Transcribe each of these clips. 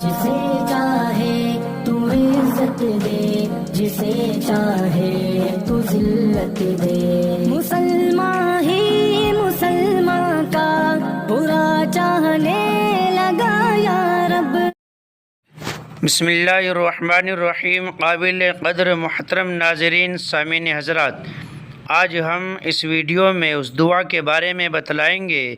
جسے چاہے تو عزت دے، جسے چاہے تو ذلت دے، مسلمان ہی مسلمان کا برا چاہنے لگا یا رب۔ بسم اللہ الرحمن الرحیم۔ قابل قدر محترم ناظرین، سامعین حضرات، آج ہم اس ویڈیو میں اس دعا کے بارے میں بتلائیں گے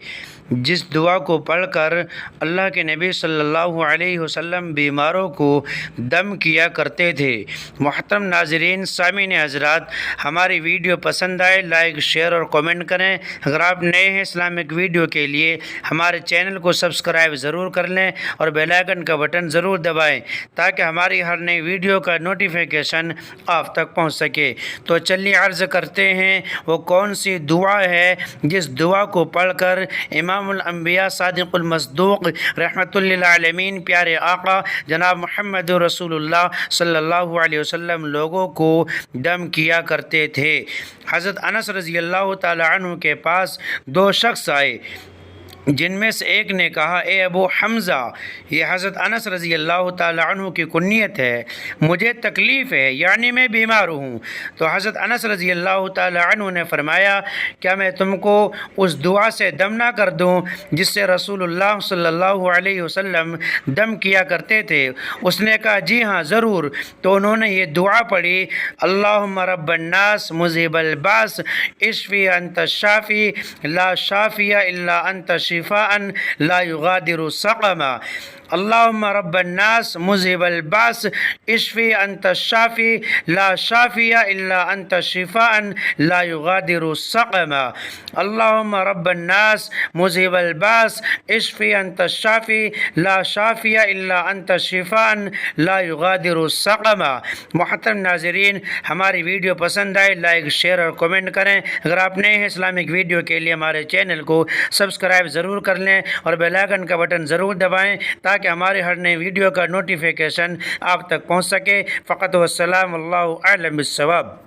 جس دعا کو پڑھ کر اللہ کے نبی صلی اللہ علیہ وسلم بیماروں کو دم کیا کرتے تھے۔ محترم ناظرین، سامعین حضرات، ہماری ویڈیو پسند آئے لائک، شیئر اور کامنٹ کریں۔ اگر آپ نئے ہیں اسلامک ویڈیو کے لیے ہمارے چینل کو سبسکرائب ضرور کر لیں اور بیل آئیکن کا بٹن ضرور دبائیں تاکہ ہماری ہر نئی ویڈیو کا نوٹیفیکیشن آپ تک پہنچ سکے۔ تو چلیے عرض کرتے ہیں وہ کون سی دعا ہے جس دعا کو پڑھ کر امام الانبیاء صادق المصدوق رحمۃ للعالمین پیارے آقا جناب محمد رسول اللہ صلی اللہ علیہ وسلم لوگوں کو دم کیا کرتے تھے۔ حضرت انس رضی اللہ تعالی عنہ کے پاس دو شخص آئے جن میں سے ایک نے کہا، اے ابو حمزہ، یہ حضرت انس رضی اللہ تعالی عنہ کی کنیت ہے، مجھے تکلیف ہے، یعنی میں بیمار ہوں۔ تو حضرت انس رضی اللہ تعالی عنہ نے فرمایا، کیا میں تم کو اس دعا سے دم نہ کر دوں جس سے رسول اللہ صلی اللہ علیہ وسلم دم کیا کرتے تھے؟ اس نے کہا، جی ہاں ضرور۔ تو انہوں نے یہ دعا پڑھی، اللہم رب الناس مذہب الباس اشفی انت الشافی لا شافی الا انت شفاء لا یغادر سقما۔ اللہم رب الناس مذہب الباس اشفی انت الشافی لا شافی الا انت شفاء لا یغادر سقما۔ اللہم رب الناس مذہب الباس اشفی انت الشافی لا شافی الا انت شفاء لا یغادر سقما۔ محترم ناظرین، ہماری ویڈیو پسند آئے لائک، شیئر اور کامنٹ کریں۔ اگر آپ نئے ہیں اسلامک ویڈیو کے لیے ہمارے چینل کو سبسکرائب ضرور کر لیں اور بیل آئیکن کا بٹن ضرور دبائیں تاکہ ہمارے ہر نئے ویڈیو کا نوٹیفیکیشن آپ تک پہنچ سکے۔ فقط والسلام، اللہ اعلم بالصواب۔